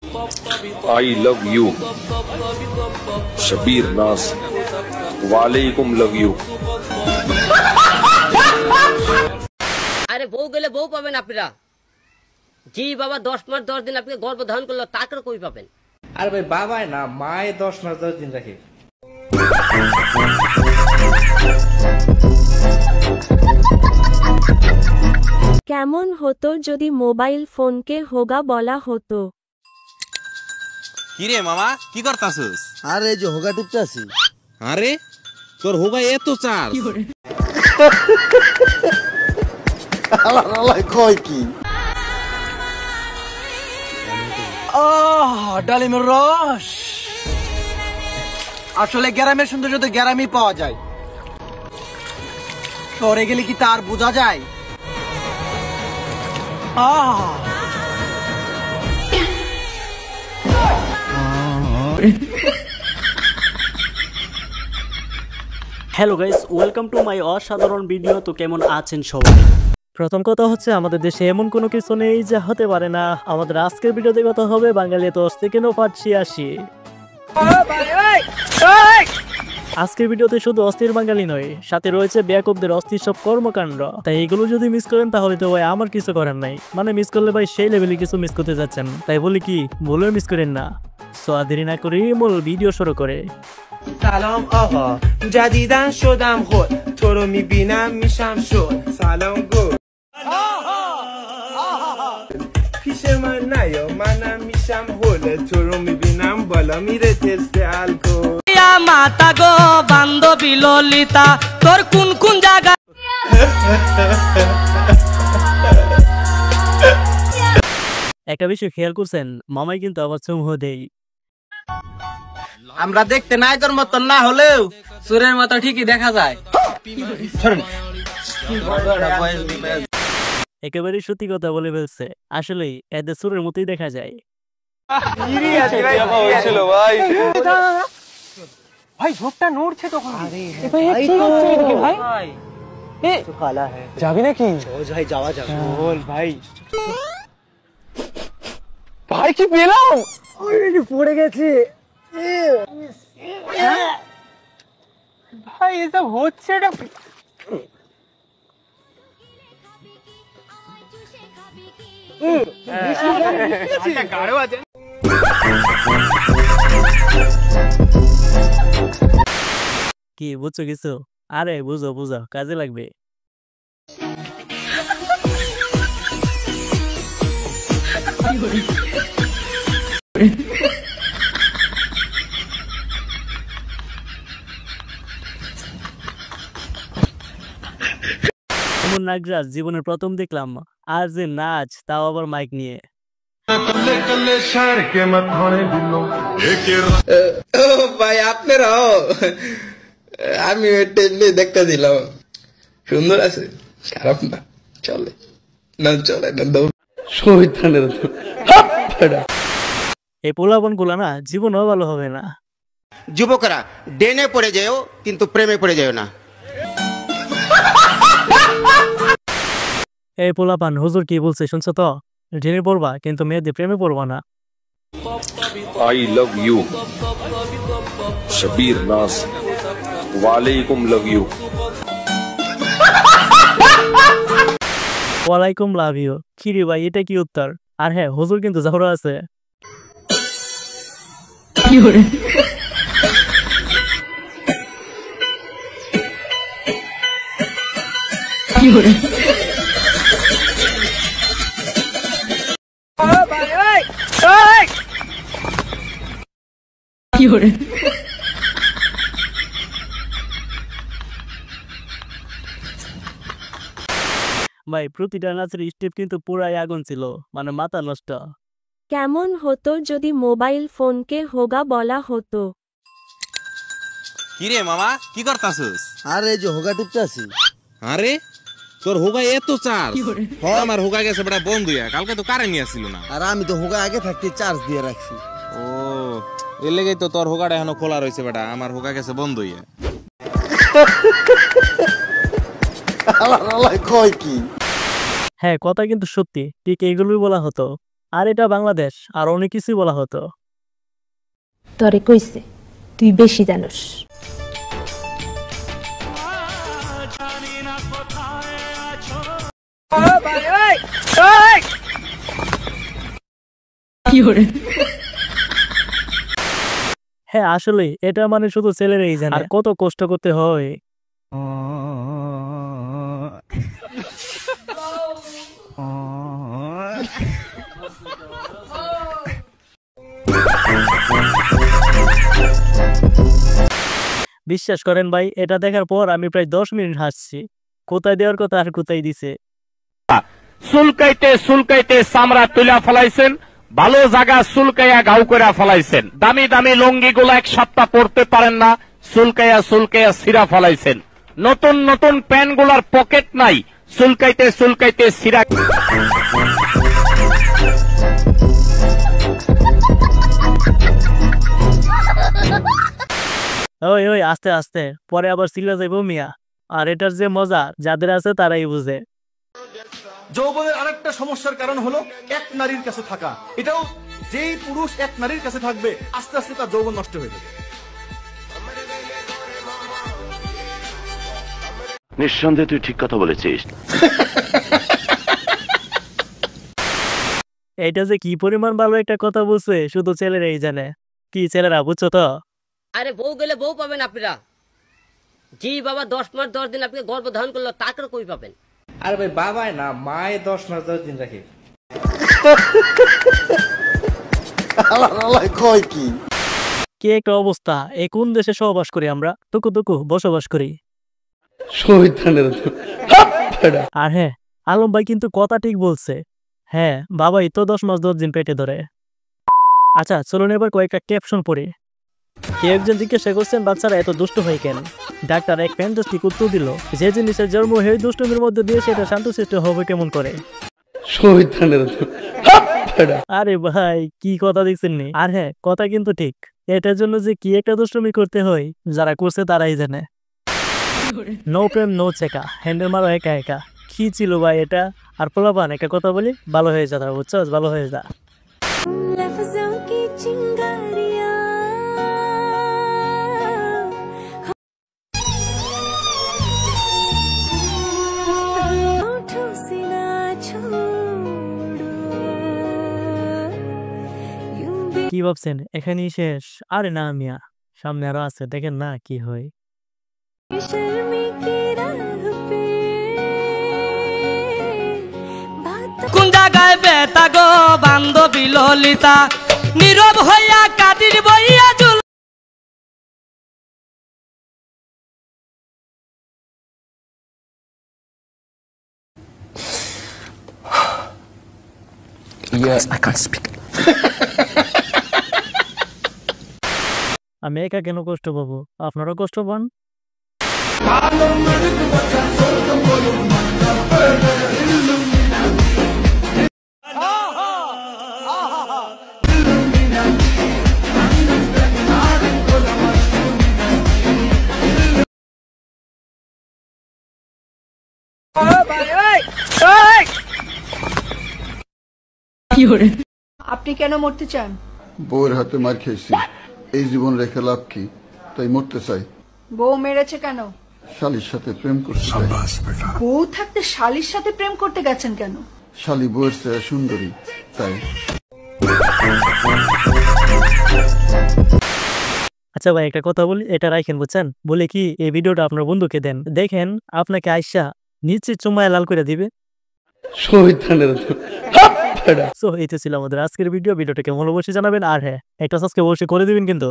I love you Shabir नास वालेकुम love you. আরে বউ গেলে বউ পাবেন আপনারা। জি বাবা 10 মাস 10 দিন আপনি গর্ভধারণ করলো টাকা কই পাবেন? আরে ভাই বাবাই না মায়ে 10 মাস 10 দিন রাখে। কেমন হতো যদি মোবাইল ফোনকে হোগা বলা হতো? কিরে মামা কি করতাছস? আরে যে হোগা টিপতাছি। আরে তোর হোগা এত চার আল্লাহ কই কি? ডালিমের রস আসলে গ্রামের সৌন্দর্য তো গ্রামেই পাওয়া যায়, শহরে গেলে কি তার বোঝা যায়? Hello guys, welcome to my অসাধারণ ভিডিও। তো কেমন আছেন সবাই? প্রথম কথা হচ্ছে আমাদের দেশে এমন কোনো কিছু নেই যা হতে পারে না। আমাদের আজকের ভিডিওতে কথা হবে বাঙালি তো সেকেন্ড পার্ট 86। আজকের ভিডিওতে শুধু অস্থির বাঙালি নয়, সাথে রয়েছে বেয়াকুবদের অস্থির সব কর্মকাণ্ড। তাই এগুলো যদি মিস করেন তাহলে তো ভাই আমার কিছু করার নাই, মানে মিস করলে ভাই সেই লেভেলে কিছু মিস করতে যাচ্ছেন। তাই বলি কি ভুলেও মিস করেন না। সো দেরি না করে মূল ভিডিও শুরু করে। سلام آقا جدیدن شدم خود تو رو میبینم میشم شد سلام گل پیش من نیا منم میشم هول تو رو میبینم بالا میره تست الکل মাতা গো বান্ধবী ললিতা তোর কোন কোন জায়গা? একটা বিষয় খেয়াল করছেন, মামাই কিন্তু আবার চুমু দেই। আমরা দেখতে নাই তোর মতন না হলেও সুরের মতো ঠিকই দেখা যায়। একেবারে সত্যি কথা বলে ফেলছে, আসলেই এদের সুরের মতোই দেখা যায়। ভাই ঝোপটা নড়ছে তখন ভাই যাবি নাকি? ভাই যাওয়া যাবে। বল ভাই ভাই কি পেলাম পড়ে গেছে ভাই এসব হচ্ছে এটা কি বুঝছো কিছু? আরে বুঝো বুঝো, কাজে লাগবে। নাগরাজ জীবনের প্রথম দেখলাম, আর যে নাচ, তাও আবার মাইক নিয়ে। ভাই আপনারাও, আমি দেখতে দিলাম, সুন্দর আছে, খারাপ না, চলে না চলে না। এই পোলাপন গুলা না জীবনও ভালো হবে না। যুবকরা ডেনে পড়ে যেও কিন্তু প্রেমে পড়ে যেও না। এই পোলাপান হুজুর কি বলছে শুনছো তো? ডেনে পড়বা কিন্তু মেয়েদের প্রেমে পড়বা না। आई लव यू शबीर नास वालेकुम लव यू। ওয়ালাইকুম লাভ ইউ। কি রে ভাই, এটা কি উত্তর? আর হ্যাঁ, হুজুর কিন্তু জাহরা আছে। ভাই প্রতিটা নাচের স্টেপ কিন্তু পুরাই আগুন ছিল, মানে মাথা নষ্ট। কেমন হতো যদি মোবাইল ফোনকে হোগা বলা হতো? কিরে মামা কি করতাছস? আরে যে হোগা টিপতাছি। আরে তোর হোগা এত চার আমার হোগা গেছে বেটা বন্ধ হইয়া, কালকে তো কারেন্ট আসছিল না। আর আমি তো হোগা আগে থাকতে চার্জ দিয়ে রাখছি। ও এর লেগেই তো তোর হোগাটা এখনো খোলা রয়েছে বেটা, আমার হোগা গেছে বন্ধ হইয়া। আল্লাহ কই কি? হ্যাঁ কথা কিন্তু সত্যি, ঠিক এইগুলোই বলা হতো। আর এটা বাংলাদেশ, আর অনেক কিছুই বলা হতো। তরে কইছে তুই বেশি জানোস। হ্যাঁ আসলে এটা মানে শুধু ছেলেরাই জানে, আর কত কষ্ট করতে হয়। বিশ্বাস করেন ভাই, এটা দেখার পর আমি প্রায় 10 মিনিট হাসছি। কোথায় দেওয়ার কথা আর কোথায় দিছে। চুলকাইতে চুলকাইতে চামড়া তুলা ফলাইছেন, ভালো জায়গা চুলকাইয়া গাউ করে ফলাইছেন, দামি দামি লুঙ্গি গুলা এক সপ্তাহ পড়তে পারেন না, চুলকাইয়া চুলকাইয়া ছিঁড়া ফলাইছেন, নতুন নতুন প্যান্ট গুলার পকেট নাই, চুলকাইতে চুলকাইতে ছিঁড়া। ওই ওই আস্তে আস্তে, পরে আবার সিলা যাইব মিয়া। আর এটার যে মজা যাদের আছে তারাই বুঝে। যৌবনের আরেকটা সমস্যার কারণ হলো এক নারীর কাছে থাকা। এটাও যেই পুরুষ এক নারীর কাছে থাকবে আস্তে আস্তে তার যৌবন নষ্ট হয়ে যাবে। নিঃসন্দেহে তুই ঠিক কথা বলেছিস। এইটা যে কি পরিমাণ ভালো একটা কথা বলছে শুধু ছেলেরাই জানে। কি ছেলেরা বুঝছো তো? আরে বউ গেলে বউ পাবেন আপনারা। জি বাবা 10 মাস 10 দিন আপনি গর্ভধারণ করলো, তাকে কই পাবেন? আরে ভাই বাবাই না, মায়ে 10 মাস 10 দিন রাখে। কয় কি কি একটা অবস্থা! এই কোন দেশে সহবাস করি আমরা? টুকু টুকু বসবাস করি। আর হ্যাঁ, আলম ভাই কিন্তু কথা ঠিক বলছে। হ্যাঁ বাবাই তো 10 মাস 10 দিন পেটে ধরে। আচ্ছা চলুন এবার কয়েকটা ক্যাপশন পড়ি। কেউ একজন জিজ্ঞাসা করছেন বাচ্চারা এত দুষ্ট হয় কেন? ডাক্তার এক ফ্যান্টাস্টিক উত্তর দিল, যে জিনিসের জন্ম হয়ে দুষ্টমির মধ্যে দিয়ে সেটা শান্তশিষ্ট হবে কেমন করে? আরে ভাই কি কথা দেখছেন নি? আর হ্যাঁ কথা কিন্তু ঠিক। এটার জন্য যে কি একটা দুষ্টমি করতে হয় যারা করছে তারাই জানে। নো প্রেম নো চেকা, হ্যান্ডেল মারো একা একা। কি ছিল ভাই এটা? আর পোলাপান একটা কথা বলি, ভালো হয়ে যা, বুঝছো? ভালো হয়ে যা। কি ভাবছেন এখানেই শেষ? আরে না মিয়া, সামনে আরো আছে, দেখেন না কি হয়। কোন জায়গায় বেতা গো বান্ধবী ললিতা, নীরব হইয়া কাদির বইয়া joule. Yes, I can't speak. আমি একা কেন কষ্ট পাবো? আপনারাও কষ্ট পান। আপনি কেন মরতে চান? বউয়ের হাতে মার খেয়েছি, এই জীবন রেখে লাভ কি, তাই মরতে চাই। বউ মেরেছে কেন? শালির সাথে প্রেম করতে চাই। বউ থাকতে শালির সাথে প্রেম করতে গেছেন কেন? শালি বউয়ের চেয়ে সুন্দরী তাই। আচ্ছা ভাই একটা কথা বলি, এটা রাখেন বুঝছেন? বলে কি এই ভিডিওটা আপনার বন্ধুকে দেন, দেখেন আপনাকে আয়সা নিচে চুমায় লাল করে দিবে। সো এই তো ছিল আমাদের আজকের ভিডিও। ভিডিওটা কেমন অবশ্যই জানাবেন, আর হ্যাঁ একটা সাবস্ক্রাইব অবশ্যই করে দিবেন কিন্তু।